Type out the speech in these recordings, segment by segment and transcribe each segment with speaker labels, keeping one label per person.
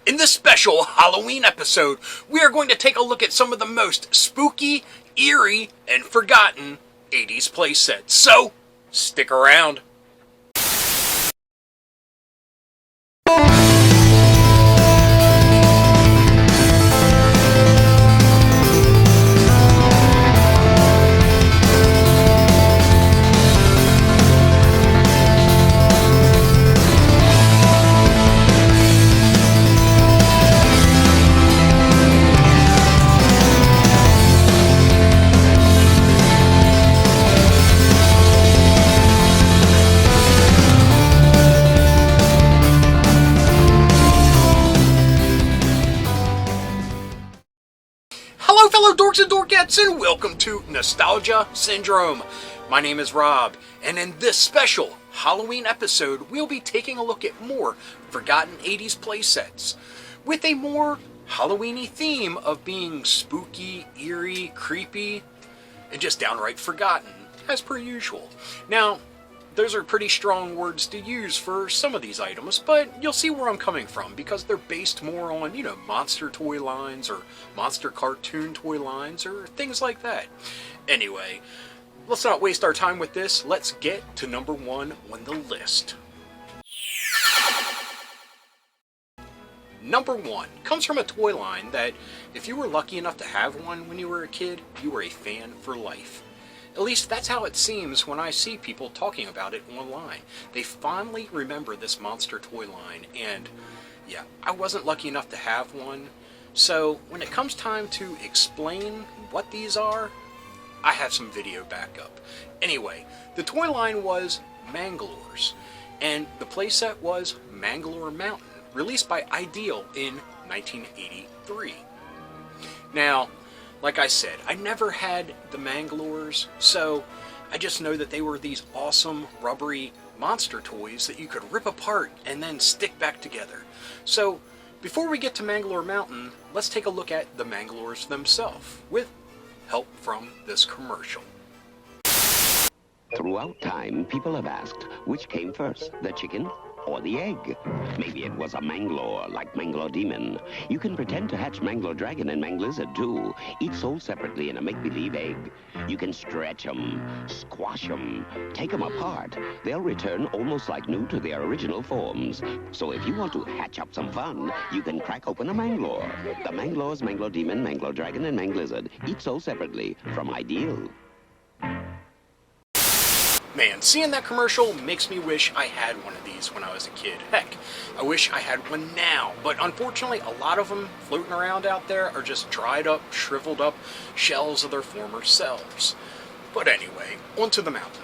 Speaker 1: In this special Halloween episode, we are going to take a look at some of the most spooky, eerie, and forgotten 80s playsets. So, stick around. Hello fellow dorks and dorkettes, and welcome to Nostalgia Syndrome. My name is Rob, and in this special Halloween episode, we'll be taking a look at more forgotten 80s playsets, with a more Halloween-y theme of being spooky, eerie, creepy, and just downright forgotten, as per usual. Now, those are pretty strong words to use for some of these items, but you'll see where I'm coming from because they're based more on, monster toy lines or monster cartoon toy lines or things like that. Anyway, let's not waste our time with this. Let's get to number one on the list. Number one comes from a toy line that, if you were lucky enough to have one when you were a kid, you were a fan for life. At least that's how it seems when I see people talking about it online. They fondly remember this monster toy line, and yeah, I wasn't lucky enough to have one. So when it comes time to explain what these are, I have some video backup. Anyway, the toy line was Mangalore's, and the playset was Mangalore Mountain, released by Ideal in 1983. Now, like I said, I never had the Mangalores, so I just know that they were these awesome, rubbery monster toys that you could rip apart and then stick back together. So, before we get to Mangalore Mountain, let's take a look at the Mangalores themselves, with help from this commercial.
Speaker 2: Throughout time, people have asked, which came first, the chicken or the egg? Maybe it was a Mangalore, like Mangalore Demon. You can pretend to hatch Mangalore Dragon and Manglizard, too, each sold separately in a make-believe egg. You can stretch them, squash them, take them apart. They'll return almost like new to their original forms. So if you want to hatch up some fun, you can crack open a Mangalore. The Mangalores, Mangalore Demon, Mangalore Dragon, and Manglizard, each sold separately from Ideal.
Speaker 1: Man, seeing that commercial makes me wish I had one of these when I was a kid. Heck, I wish I had one now, but unfortunately a lot of them floating around out there are just dried up, shriveled up shells of their former selves. But anyway, onto the mountain.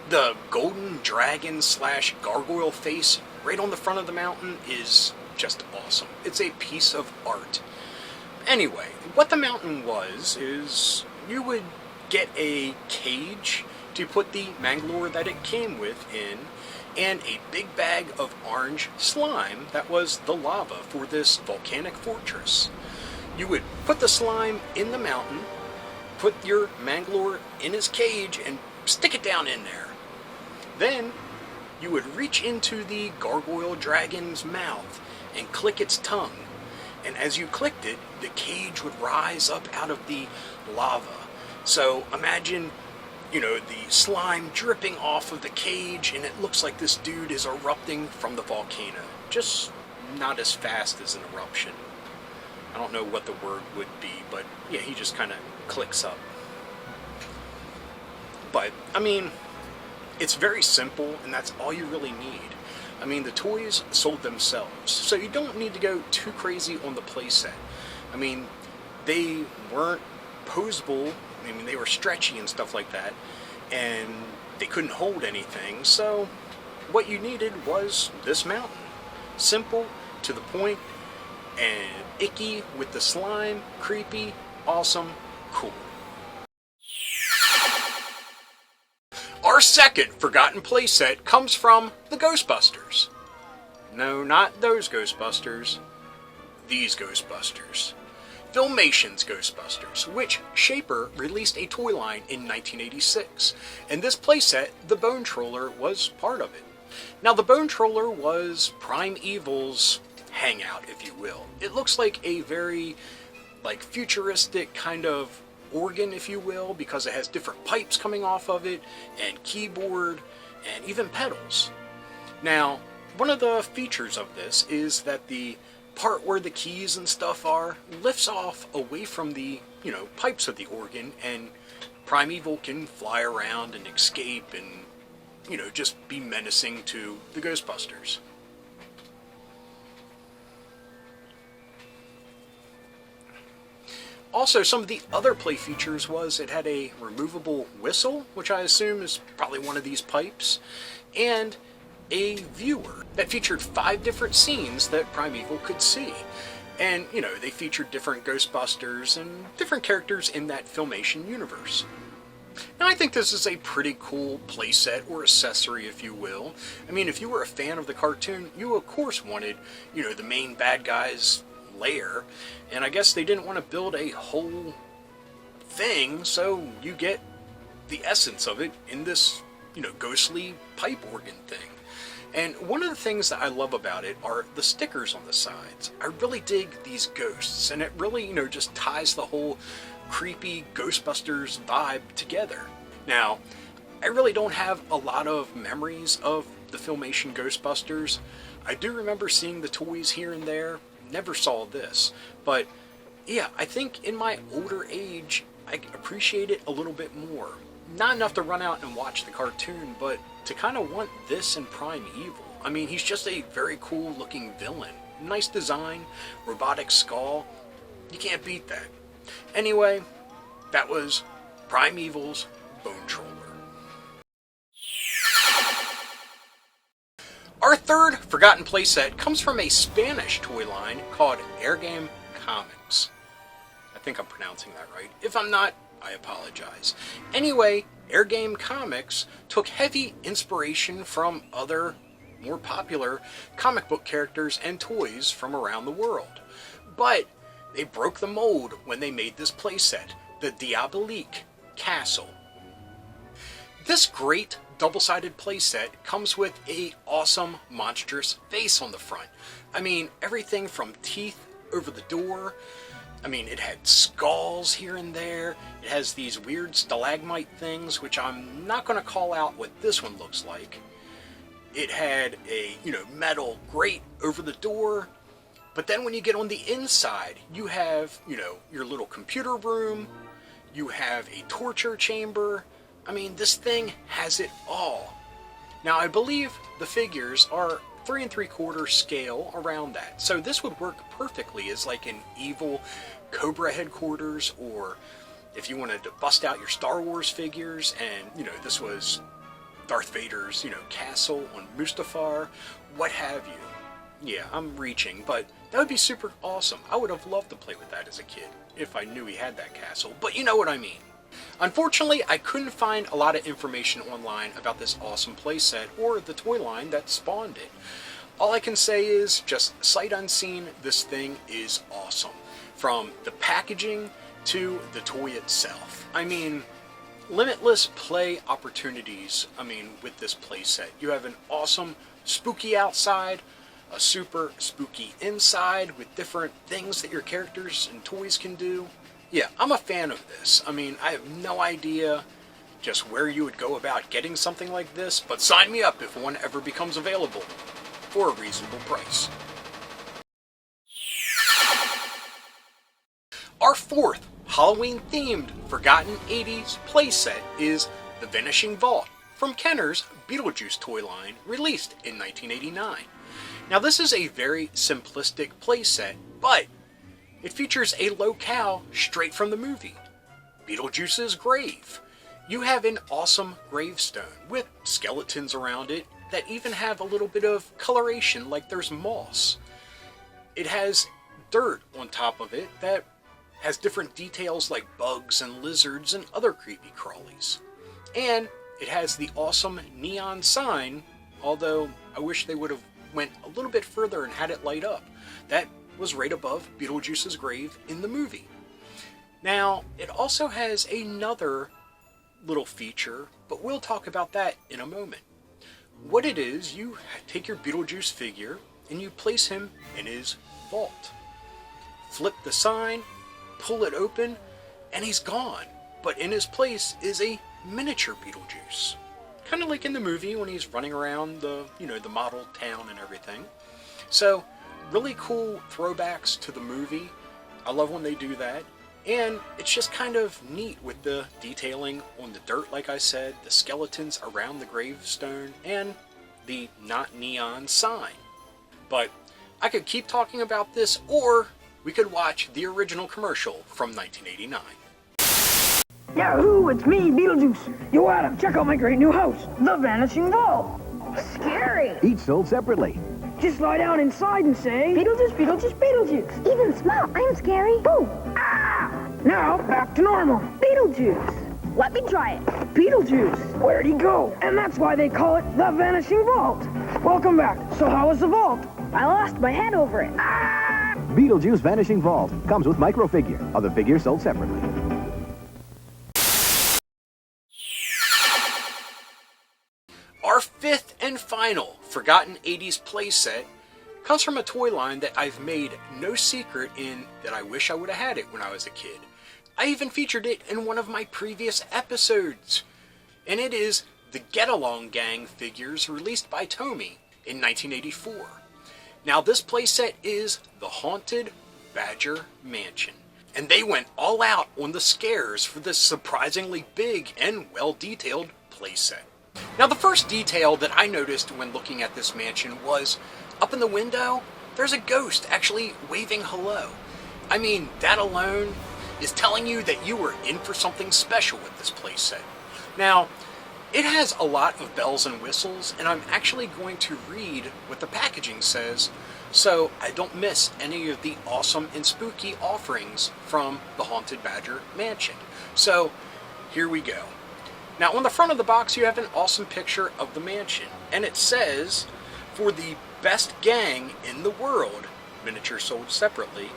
Speaker 1: The golden dragon / gargoyle face right on the front of the mountain is just awesome. It's a piece of art. Anyway, what the mountain was is you would get a cage to put the Mangalore that it came with in, and a big bag of orange slime that was the lava for this volcanic fortress. You would put the slime in the mountain, put your Mangalore in his cage, and stick it down in there. Then you would reach into the gargoyle dragon's mouth and click its tongue, and as you clicked it, the cage would rise up out of the lava. So imagine the slime dripping off of the cage, and it looks like this dude is erupting from the volcano. Just not as fast as an eruption. I don't know what the word would be, but yeah, he just kind of clicks up. But, I mean, it's very simple, and that's all you really need. I mean, the toys sold themselves, so you don't need to go too crazy on the playset. I mean, they weren't posable. I mean, they were stretchy and stuff like that, and they couldn't hold anything, so what you needed was this mountain. Simple, to the point, and icky with the slime, creepy, awesome, cool. Our second forgotten playset comes from the Ghostbusters. No, not those Ghostbusters. These Ghostbusters. Filmation's Ghostbusters, which Shaper released a toy line in 1986, and this playset, the Bone Troller, was part of it. Now, the Bone Troller was Prime Evil's hangout, if you will. It looks like a very futuristic kind of organ, if you will, because it has different pipes coming off of it, and keyboard, and even pedals. Now, one of the features of this is that the part where the keys and stuff are lifts off away from the, pipes of the organ, and Primeval can fly around and escape and, just be menacing to the Ghostbusters. Also, some of the other play features was it had a removable whistle, which I assume is probably one of these pipes, and a viewer that featured 5 different scenes that Primeval could see. And, they featured different Ghostbusters and different characters in that Filmation universe. Now, I think this is a pretty cool playset or accessory, if you will. I mean, if you were a fan of the cartoon, you of course wanted, the main bad guy's lair, and I guess they didn't want to build a whole thing, so you get the essence of it in this, ghostly pipe organ thing. And one of the things that I love about it are the stickers on the sides. I really dig these ghosts, and it really, just ties the whole creepy Ghostbusters vibe together. Now, I really don't have a lot of memories of the Filmation Ghostbusters. I do remember seeing the toys here and there, never saw this, but yeah, I think in my older age, I appreciate it a little bit more. Not enough to run out and watch the cartoon, but to kind of want this in Primeval. I mean, he's just a very cool looking villain. Nice design, robotic skull. You can't beat that. Anyway, that was Primeval's Bone Troller. Our third forgotten playset comes from a Spanish toy line called Airgame Comics. I think I'm pronouncing that right. If I'm not, I apologize. Anyway, Airgame Comics took heavy inspiration from other, more popular comic book characters and toys from around the world. But they broke the mold when they made this playset, the Diabolique Castle. This great double-sided playset comes with a awesome monstrous face on the front. I mean, everything from teeth over the door. I mean, it had skulls here and there. It has these weird stalagmite things, which I'm not going to call out what this one looks like. It had a, metal grate over the door. But then when you get on the inside, you have, your little computer room. You have a torture chamber. I mean, this thing has it all. Now, I believe the figures are 3 3/4 scale around that. So this would work perfectly as like an evil Cobra headquarters, or if you wanted to bust out your Star Wars figures and, this was Darth Vader's, castle on Mustafar, what have you. Yeah, I'm reaching, but that would be super awesome. I would have loved to play with that as a kid if I knew he had that castle, but you know what I mean. Unfortunately, I couldn't find a lot of information online about this awesome playset or the toy line that spawned it. All I can say is, just sight unseen, this thing is awesome. From the packaging to the toy itself. I mean, limitless play opportunities, with this playset. You have an awesome spooky outside, a super spooky inside with different things that your characters and toys can do. Yeah, I'm a fan of this. I have no idea just where you would go about getting something like this, but sign me up if one ever becomes available for a reasonable price. Our fourth Halloween-themed Forgotten 80s playset is the Vanishing Vault from Kenner's Beetlejuice toy line, released in 1989. Now, this is a very simplistic playset, but it features a locale straight from the movie, Beetlejuice's grave. You have an awesome gravestone with skeletons around it that even have a little bit of coloration, like there's moss. It has dirt on top of it that has different details like bugs and lizards and other creepy crawlies. And it has the awesome neon sign, although I wish they would have went a little bit further and had it light up. That was right above Beetlejuice's grave in the movie. Now, it also has another little feature, but we'll talk about that in a moment. What it is, you take your Beetlejuice figure and you place him in his vault. Flip the sign, pull it open, and he's gone. But in his place is a miniature Beetlejuice. Kind of like in the movie when he's running around the model town and everything. So, really cool throwbacks to the movie. I love when they do that. And it's just kind of neat with the detailing on the dirt, like I said, the skeletons around the gravestone, and the not neon sign. But I could keep talking about this, or we could watch the original commercial from 1989.
Speaker 3: Yahoo, it's me, Beetlejuice. Yo, Adam, check out my great new house, the Vanishing Vault. Scary.
Speaker 4: Each sold separately.
Speaker 3: Just lie down inside and say, Beetlejuice, Beetlejuice, Beetlejuice.
Speaker 5: Even small, I'm scary. Boo!
Speaker 3: Ah! Now, back to normal.
Speaker 5: Beetlejuice. Let me try it.
Speaker 3: Beetlejuice. Where'd he go? And that's why they call it the Vanishing Vault. Welcome back. So how was the vault?
Speaker 5: I lost my head over it.
Speaker 3: Ah!
Speaker 4: Beetlejuice Vanishing Vault comes with micro figure. Other figures sold separately.
Speaker 1: Our fifth and final Forgotten 80s playset comes from a toy line that I've made no secret in that I wish I would have had it when I was a kid. I even featured it in one of my previous episodes. And it is the Get Along Gang figures released by Tomy in 1984. Now this playset is the Haunted Badger Mansion. And they went all out on the scares for this surprisingly big and well-detailed playset. Now the first detail that I noticed when looking at this mansion was, up in the window, there's a ghost actually waving hello. I mean, that alone is telling you that you were in for something special with this playset. Now, it has a lot of bells and whistles, and I'm actually going to read what the packaging says so I don't miss any of the awesome and spooky offerings from the Haunted Badger Mansion. So, here we go. Now, on the front of the box, you have an awesome picture of the mansion, and it says, for the best gang in the world, miniature sold separately,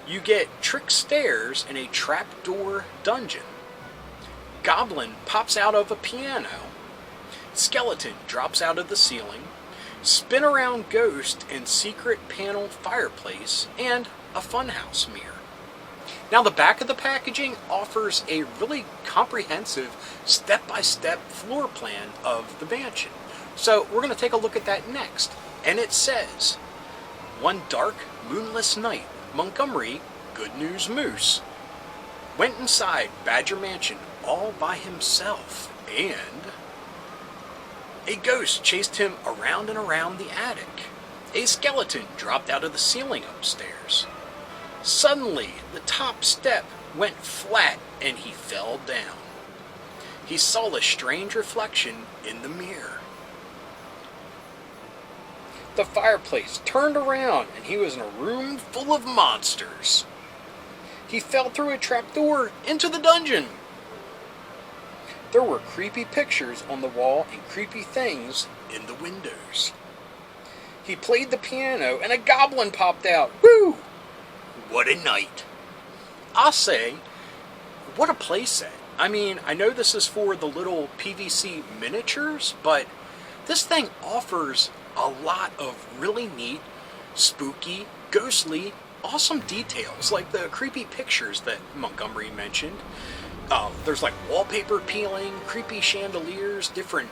Speaker 1: you get trick stairs in a trapdoor dungeon. Goblin pops out of a piano. Skeleton drops out of the ceiling. Spin around ghost and secret panel fireplace, and a funhouse mirror. Now the back of the packaging offers a really comprehensive step-by-step floor plan of the mansion. So we're going to take a look at that next. And it says, one dark, moonless night, Montgomery, Good News Moose, went inside Badger Mansion all by himself, and a ghost chased him around and around the attic. A skeleton dropped out of the ceiling upstairs. Suddenly, the top step went flat and he fell down. He saw a strange reflection in the mirror. The fireplace turned around and he was in a room full of monsters. He fell through a trapdoor into the dungeon. There were creepy pictures on the wall and creepy things in the windows. He played the piano and a goblin popped out. Woo! What a night. I'll say, what a playset. I mean, I know this is for the little PVC miniatures, but this thing offers a lot of really neat, spooky, ghostly, awesome details, like the creepy pictures that Montgomery mentioned. There's like wallpaper peeling, creepy chandeliers, different,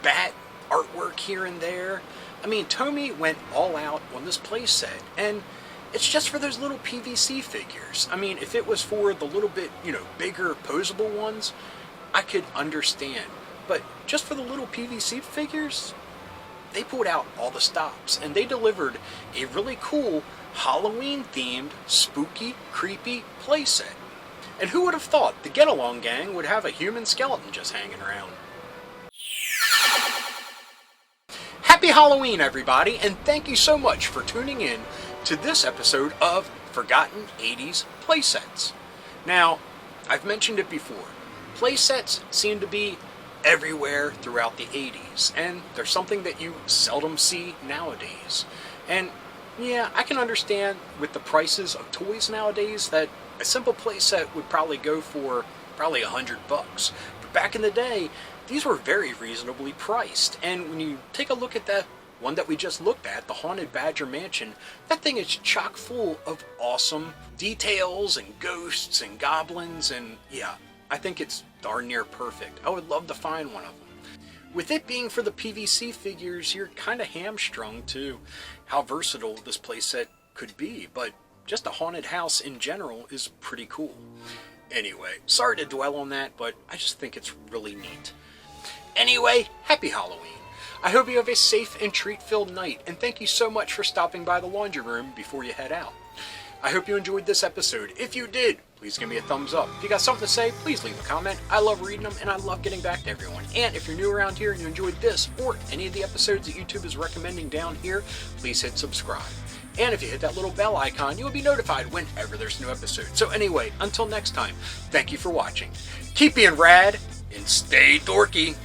Speaker 1: bat artwork here and there. I mean, Tomy went all out on this playset, and it's just for those little PVC figures. I mean, if it was for the little bit, bigger, posable ones, I could understand. But just for the little PVC figures, they pulled out all the stops, and they delivered a really cool Halloween-themed, spooky, creepy playset. And who would have thought the Get Along Gang would have a human skeleton just hanging around? Happy Halloween, everybody, and thank you so much for tuning in to this episode of Forgotten 80s Playsets. Now, I've mentioned it before. Playsets seem to be everywhere throughout the 80s, and they're something that you seldom see nowadays. And yeah, I can understand with the prices of toys nowadays that a simple playset would probably go for probably $100. But back in the day, these were very reasonably priced. And when you take a look at that one that we just looked at, the Haunted Badger Mansion, that thing is chock full of awesome details and ghosts and goblins, and yeah, I think it's darn near perfect. I would love to find one of them. With it being for the PVC figures, you're kind of hamstrung to how versatile this playset could be, but just a haunted house in general is pretty cool. Anyway, sorry to dwell on that, but I just think it's really neat. Anyway, happy Halloween. I hope you have a safe and treat-filled night, and thank you so much for stopping by the laundry room before you head out. I hope you enjoyed this episode. If you did, please give me a thumbs up. If you got something to say, please leave a comment. I love reading them, and I love getting back to everyone. And if you're new around here and you enjoyed this or any of the episodes that YouTube is recommending down here, please hit subscribe. And if you hit that little bell icon, you will be notified whenever there's a new episode. So anyway, until next time, thank you for watching. Keep being rad and stay dorky.